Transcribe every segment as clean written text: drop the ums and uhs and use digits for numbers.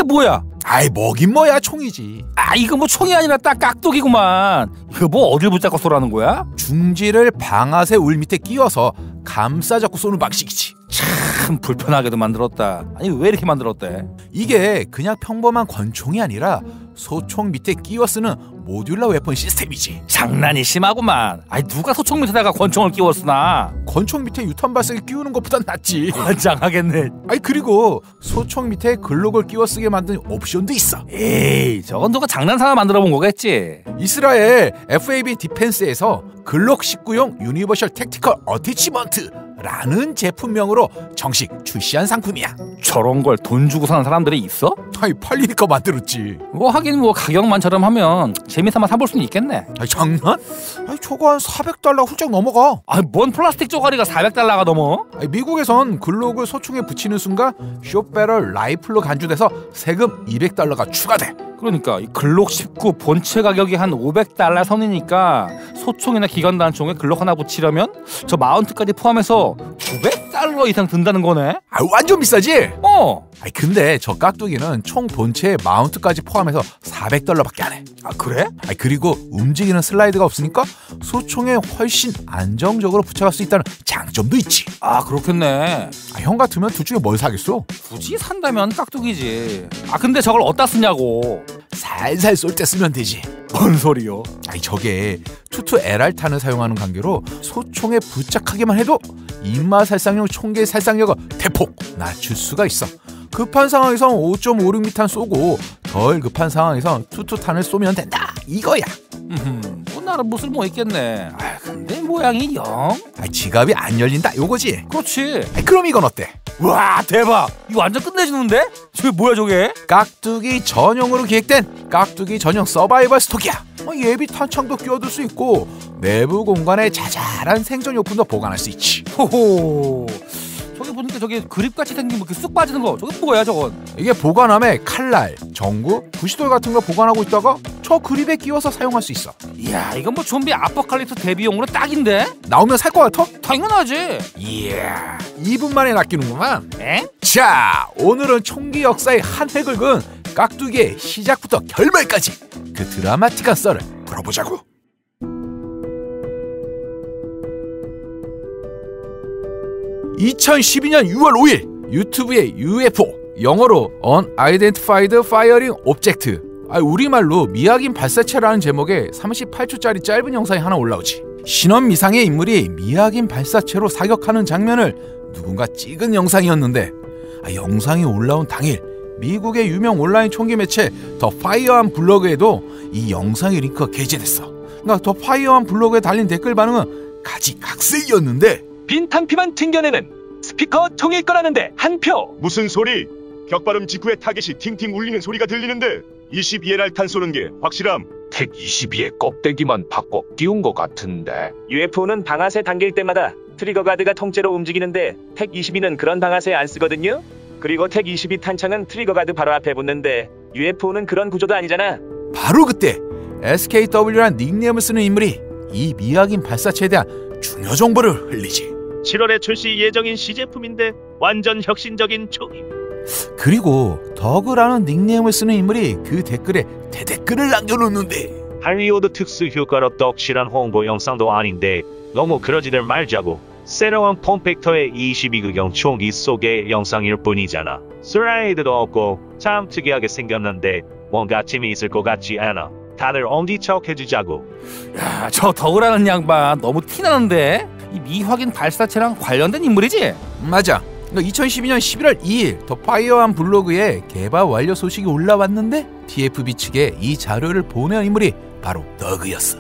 뭐야? 아이 뭐긴 뭐야, 총이지. 아 이거 뭐 총이 아니라 딱 깍두기구만. 이거 뭐 어딜 붙잡고 쏘라는 거야? 중지를 방아쇠 울 밑에 끼워서 감싸 잡고 쏘는 방식이지. 참 불편하게도 만들었다. 아니 왜 이렇게 만들었대? 이게 그냥 평범한 권총이 아니라 소총 밑에 끼워 쓰는 모듈러 웨폰 시스템이지. 장난이 심하구만. 아니 누가 소총 밑에다가 권총을 끼워 쓰나? 권총 밑에 유탄 발사기 끼우는 것보단 낫지. 환장하겠네. 아니 그리고 소총 밑에 글록을 끼워 쓰게 만든 옵션도 있어. 에이 저건 누가 장난삼아 만들어 본 거겠지. 이스라엘 FAB 디펜스에서 글록 19용 유니버셜 택티컬 어태치먼트라는 제품명으로 정식 출시한 상품이야. 저런 걸 돈 주고 사는 사람들이 있어? 아니 팔리니까 만들었지. 뭐 하긴 뭐 가격만 저렴 하면 재미삼아 사볼 수는 있겠네. 아니 장난? 아니 저거 한 $400 훌쩍 넘어가. 아니 뭔 플라스틱 쪼가리가 $400가 넘어? 아니, 미국에선 글록을 소총에 붙이는 순간 숏배럴 라이플로 간주돼서 세금 $200가 추가돼. 그러니까 이 글록 19 본체 가격이 한 $500 선이니까 소총이나 기관단총에 글록 하나 붙이려면 저 마운트까지 포함해서 $900 이상 든다는 거네. 아 완전 비싸지? 아니 근데 저 깍두기는 총 본체에 마운트까지 포함해서 $400밖에 안 해. 아 그래? 아니 그리고 움직이는 슬라이드가 없으니까 소총에 훨씬 안정적으로 붙여갈 수 있다는 장점도 있지. 아 그렇겠네. 형 같으면 둘 중에 뭘 사겠어? 굳이 산다면 깍두기지. 아 근데 저걸 어디다 쓰냐고. 살살 쏠 때 쓰면 되지. 뭔 소리요? 아니 저게 투투 LR탄을 사용하는 관계로 소총에 부착하기만 해도 인마 살상용 총기의 살상력을 대폭 낮출 수가 있어. 급한 상황에선 5.56m 쏘고 덜 급한 상황에선 투투탄을 쏘면 된다 이거야. 뭐 나름 뭐 쓸모 있겠네. 아 근데 모양이 영. 지갑이 안 열린다 요거지. 그렇지. 그럼 이건 어때? 와 대박. 이거 완전 끝내주는데? 저게 뭐야 저게? 깍두기 전용으로 기획된 깍두기 전용 서바이벌 스톡이야. 예비 탄창도 끼워둘 수 있고 내부 공간에 자잘한 생존용품도 보관할 수 있지. 호호. 저기 보니까 저게 그립같이 생긴 뭐 쑥 빠지는 거 저게 뭐야 저건? 이게 보관함에 칼날, 전구, 부시돌 같은 거 보관하고 있다가 저 그립에 끼워서 사용할 수 있어. 이야 이건 뭐 좀비 아포칼립스 대비용으로 딱인데? 나오면 살 것 같아? 당연하지. 이야 2분 만에 낚이는구만. 에? 자 오늘은 총기 역사의 한 획을 그은 깍두기의 시작부터 결말까지 그 드라마틱한 썰을 풀어보자고. 2012년 6월 5일 유튜브에 UFO 영어로 Unidentified Firing Object 우리말로 미확인 발사체라는 제목의 38초짜리 짧은 영상이 하나 올라오지. 신원 미상의 인물이 미확인 발사체로 사격하는 장면을 누군가 찍은 영상이었는데 영상이 올라온 당일 미국의 유명 온라인 총기 매체 더 파이어암 블로그에도 이 영상의 링크가 게재됐어. 그러니까 더 파이어암 블로그에 달린 댓글 반응은 가지각색이었는데 빈탄피만 튕겨내는 스피커 총일 거라는데 한 표. 무슨 소리? 격발음 직후에 타겟이 팅팅 울리는 소리가 들리는데 22LR 탄 쏘는 게 확실함. 택 22의 껍데기만 바꿔 끼운 것 같은데. UFO는 방아쇠 당길 때마다 트리거 가드가 통째로 움직이는데 택 22는 그런 방아쇠 안 쓰거든요. 그리고 택 22 탄창은 트리거 가드 바로 앞에 붙는데 UFO는 그런 구조도 아니잖아. 바로 그때 SKW란 닉네임을 쓰는 인물이 이 미확인 발사체에 대한 중요 정보를 흘리지. 7월에 출시 예정인 시제품인데 완전 혁신적인 총임. 그리고 더그라는 닉네임을 쓰는 인물이 그 댓글에 대댓글을 남겨놓는데 할리우드 특수 효과로 떡칠한 홍보 영상도 아닌데 너무 그러지들 말자고. 새로운 폼팩터의 22구경 총기 소개 영상일 뿐이잖아. 슬라이드도 없고 참 특이하게 생겼는데 뭔가 재미있을 것 같지 않아. 다들 엄지척 해주자고. 야, 저 더그라는 양반 너무 티나는데? 이 미확인 발사체랑 관련된 인물이지? 맞아. 2012년 11월 2일 더 파이어암 블로그에 개발 완료 소식이 올라왔는데 TFB 측에 이 자료를 보낸 인물이 바로 더그였어.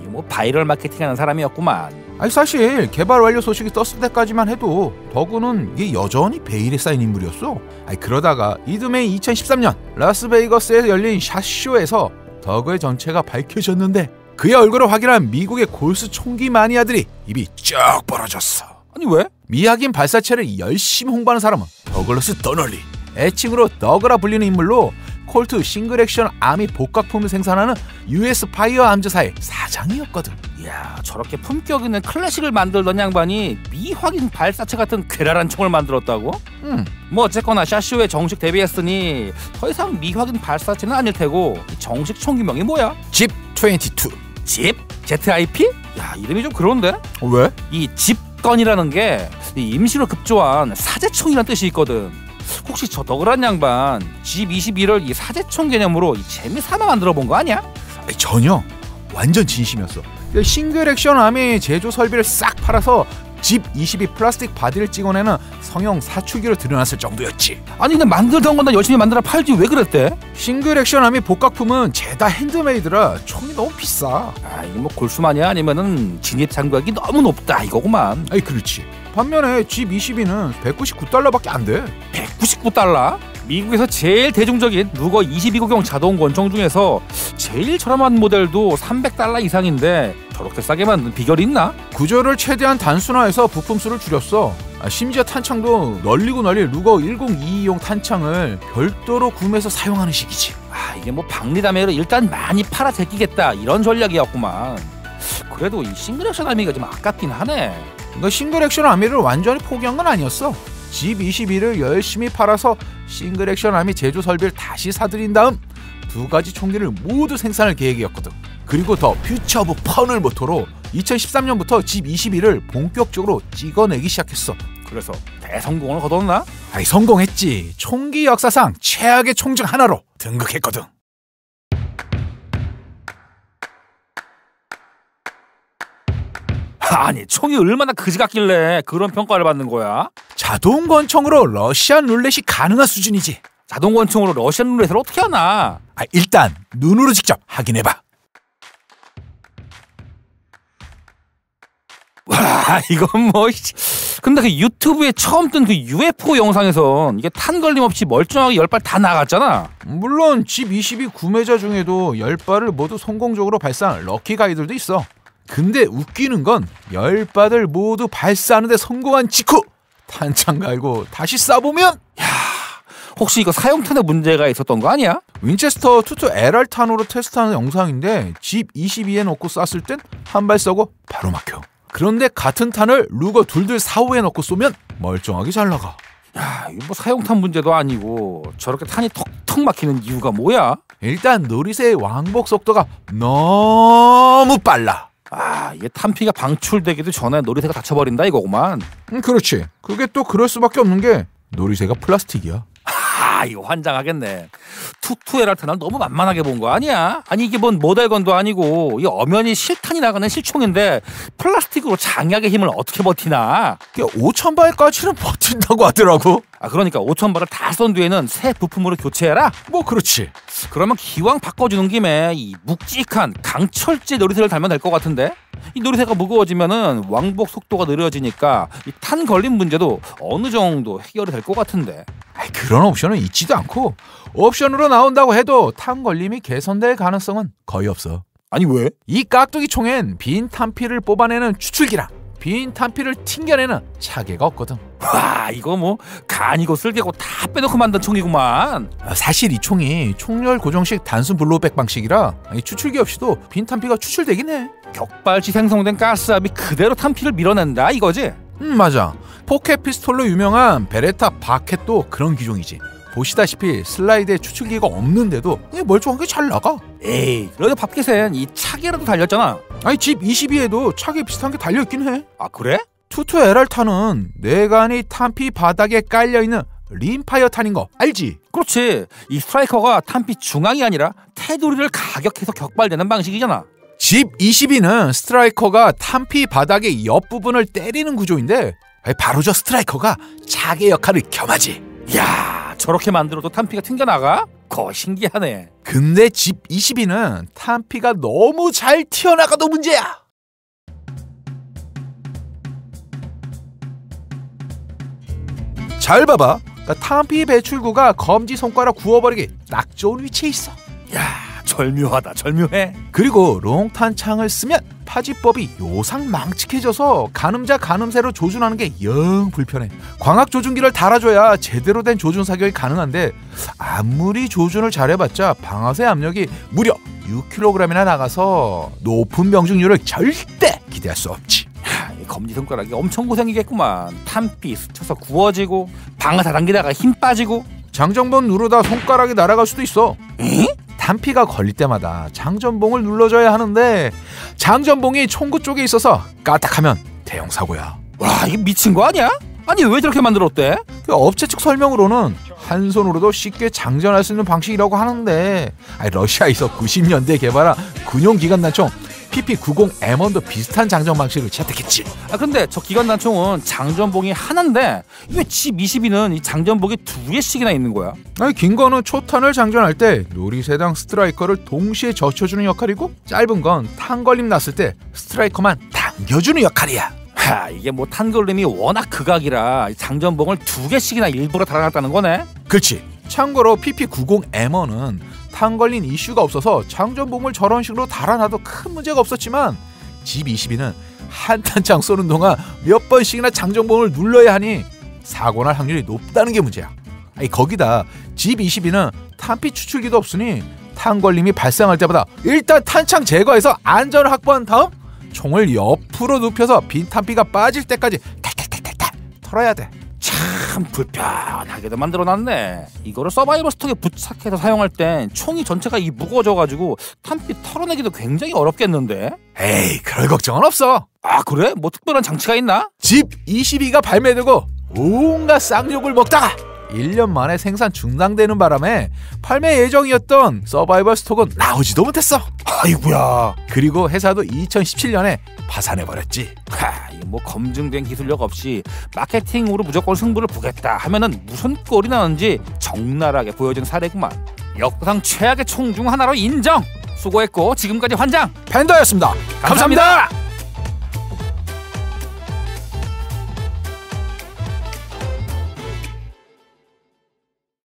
뭐 바이럴 마케팅하는 사람이었구만. 사실 개발 완료 소식이 떴을 때까지만 해도 더그는 이게 여전히 베일에 쌓인 인물이었어. 그러다가 이듬해 2013년 라스베이거스에 열린 샷쇼에서 더그의 정체가 밝혀졌는데 그의 얼굴을 확인한 미국의 골수 총기 마니아들이 입이 쭉 벌어졌어. 아니 왜? 미확인 발사체를 열심히 홍보하는 사람은 더글러스 더널리, 애칭으로 더그라 불리는 인물로 콜트 싱글 액션 아미 복각품을 생산하는 US 파이어 암즈사의 사장이었거든. 이야 저렇게 품격 있는 클래식을 만들던 양반이 미확인 발사체 같은 괴랄한 총을 만들었다고? 뭐 어쨌거나 샤쇼에 정식 데뷔했으니 더 이상 미확인 발사체는 아닐 테고 이 정식 총기명이 뭐야? 집22. 집? ZIP? 야 이름이 좀 그런데? 왜? 이 집건이라는 게 이 임시로 급조한 사제총이라는 뜻이 있거든. 혹시 저 너그란 양반 집21을 이 사제총 개념으로 이 재미삼아 만들어 본 거 아니야? 아니, 전혀. 완전 진심이었어. 싱글 액션 아미 제조 설비를 싹 팔아서 집22 플라스틱 바디를 찍어내는 성형 사출기로 들여놨을 정도였지. 아니 근데 만들던 건 다 열심히 만들어 팔지 왜 그랬대? 싱글 액션 아미 복각품은 죄다 핸드메이드라 총이 너무 비싸. 아 이게 뭐 골수만이야 아니면은 진입 장벽이 너무 높다 이거구만. 아이 그렇지. 반면에 집22는 199달러밖에 안 돼. 199달러? 미국에서 제일 대중적인 루거 22구경 자동 권총 중에서 제일 저렴한 모델도 300달러 이상인데 저렇게 싸게 만든 비결이 있나? 구조를 최대한 단순화해서 부품수를 줄였어. 심지어 탄창도 널리고 널리 루거 1022용 탄창을 별도로 구매해서 사용하는 식이지. 아 이게 뭐 박리담회로 일단 많이 팔아 제끼겠다 이런 전략이었구만. 그래도 이 싱글 액션 아미가 좀 아깝긴 하네. 너 싱글 액션 아미를 완전히 포기한 건 아니었어. 집22를 열심히 팔아서 싱글 액션 아미 제조 설비를 다시 사들인 다음 두 가지 총기를 모두 생산할 계획이었거든. 그리고 더 퓨처 오브 펀을 모토로 2013년부터 집22를 본격적으로 찍어내기 시작했어. 그래서 대성공을 거뒀나? 아이 성공했지. 총기 역사상 최악의 총 중 하나로 등극했거든. 아니 총이 얼마나 그지 같길래 그런 평가를 받는 거야? 자동 권총으로 러시안 룰렛이 가능한 수준이지. 자동 권총으로 러시안 룰렛을 어떻게 하나? 일단 눈으로 직접 확인해봐. 와 이건 뭐 근데 그 유튜브에 처음 뜬 그 UFO 영상에선 이게 탄 걸림 없이 멀쩡하게 10발 다 나갔잖아. 물론 집22 구매자 중에도 10발을 모두 성공적으로 발사한 럭키 가이들도 있어. 근데 웃기는 건 10발을 모두 발사하는데 성공한 직후 탄창 갈고 다시 쏴보면 야 혹시 이거 사용탄에 문제가 있었던 거 아니야? 윈체스터 투투 LR 탄으로 테스트하는 영상인데 집22에 넣고 쐈을 땐 한 발 쏘고 바로 막혀. 그런데 같은 탄을 루거 2245에 넣고 쏘면 멀쩡하게 잘 나가. 야 이거 뭐 사용탄 문제도 아니고 저렇게 탄이 턱턱 막히는 이유가 뭐야? 일단 노리새의 왕복 속도가 너무 빨라. 이게 탄피가 방출되기도 전에 노리새가 다쳐버린다 이거구만. 그렇지. 그게 또 그럴 수밖에 없는 게 노리새가 플라스틱이야. 이거 환장하겠네. 투투 LR탄을 너무 만만하게 본 거 아니야? 아니 이게 뭔 모델건도 아니고 이 엄연히 실탄이 나가는 실총인데 플라스틱으로 장약의 힘을 어떻게 버티나? 5,000발까지는 버틴다고 하더라고. 그러니까 5,000발을 다 쏜 뒤에는 새 부품으로 교체해라? 뭐 그렇지. 그러면 기왕 바꿔주는 김에 이 묵직한 강철제 노리새를 달면 될 것 같은데? 이 노리새가 무거워지면은 왕복 속도가 느려지니까 이 탄 걸림 문제도 어느 정도 해결이 될 것 같은데. 그런 옵션은 있지도 않고 옵션으로 나온다고 해도 탄 걸림이 개선될 가능성은 거의 없어. 아니 왜? 이 깍두기 총엔 빈 탄피를 뽑아내는 추출기랑 빈 탄피를 튕겨내는 차계가 없거든. 와 이거 뭐 간이고 쓸개고 다 빼놓고 만든 총이구만. 사실 이 총이 총열 고정식 단순 블로우백 방식이라 추출기 없이도 빈 탄피가 추출되긴 해. 격발치 생성된 가스압이 그대로 탄피를 밀어낸다 이거지? 맞아. 포켓 피스톨로 유명한 베레타 바켓도 그런 기종이지. 보시다시피 슬라이드에 추출기가 없는데도 멀쩡하게 잘 나가. 에이 그래도 밥켓엔 이 차계라도 달렸잖아. 집22에도 차계 비슷한 게 달려있긴 해. 그래? 투투 LR탄은 내관이 탄피 바닥에 깔려있는 림파이어 탄인 거 알지? 그렇지. 이 스트라이커가 탄피 중앙이 아니라 테두리를 가격해서 격발되는 방식이잖아. 집22는 스트라이커가 탄피 바닥의 옆부분을 때리는 구조인데 바로 저 스트라이커가 차계 역할을 겸하지. 이야 저렇게 만들어도 탄피가 튕겨나가? 신기하네. 근데 집22는 탄피가 너무 잘 튀어나가도 문제야. 잘 봐봐. 탄피 배출구가 검지손가락 구워버리기 딱 좋은 위치에 있어. 야 절묘하다 절묘해. 그리고 롱탄창을 쓰면 파지법이 요상 망측해져서 가늠자 가늠새로 조준하는 게 영 불편해. 광학 조준기를 달아줘야 제대로 된 조준 사격이 가능한데 아무리 조준을 잘해봤자 방아쇠 압력이 무려 6kg이나 나가서 높은 명중률을 절대 기대할 수 없지. 이 검지손가락이 엄청 고생이겠구만. 탄피 스쳐서 구워지고 방아 다 당기다가 힘 빠지고. 장전봉 누르다 손가락이 날아갈 수도 있어. 에? 탄피가 걸릴 때마다 장전봉을 눌러줘야 하는데 장전봉이 총구 쪽에 있어서 까딱하면 대형 사고야. 와, 이게 미친 거 아니야? 아니 왜 저렇게 만들었대? 그 업체 측 설명으로는 한 손으로도 쉽게 장전할 수 있는 방식이라고 하는데 러시아에서 90년대에 개발한 군용 기관단총 PP90M1도 비슷한 장전 방식을 채택했지. 근데 저 기관단총은 장전봉이 하나인데 왜 G22는 이 장전봉이 2개씩이나 있는 거야? 긴 거는 초탄을 장전할 때 놀이세당 스트라이커를 동시에 젖혀주는 역할이고, 짧은 건 탄걸림 났을 때 스트라이커만 당겨주는 역할이야. 이게 뭐 탄걸림이 워낙 극악이라 장전봉을 2개씩이나 일부러 달아놨다는 거네. 그렇지. 참고로 PP90M1은 탄걸린 이슈가 없어서 장전봉을 저런 식으로 달아놔도 큰 문제가 없었지만 G22는 한 탄창 쏘는 동안 몇 번씩이나 장전봉을 눌러야 하니 사고 날 확률이 높다는 게 문제야. 거기다 G22는 탄피 추출기도 없으니 탄걸림이 발생할 때마다 일단 탄창 제거해서 안전을 확보한 다음 총을 옆으로 눕혀서 빈 탄피가 빠질 때까지 탈탈탈탈탈 털어야 돼. 참 불편하게도 만들어놨네. 이거를 서바이벌 스톡에 부착해서 사용할 땐 총이 전체가 무거워져가지고 탄피 털어내기도 굉장히 어렵겠는데? 에이, 그럴 걱정은 없어. 그래? 뭐 특별한 장치가 있나? G22가 발매되고 온갖 쌍욕을 먹다가 1년 만에 생산 중단되는 바람에 발매 예정이었던 서바이벌 스톡은 나오지도 못했어. 아이고야. 그리고 회사도 2017년에 파산해버렸지. 이거 뭐 검증된 기술력 없이 마케팅으로 무조건 승부를 보겠다 하면은 무슨 꼴이 나는지 적나라하게 보여준 사례구만. 역사상 최악의 총 중 하나로 인정. 수고했고 지금까지 환장 팬더였습니다. 감사합니다.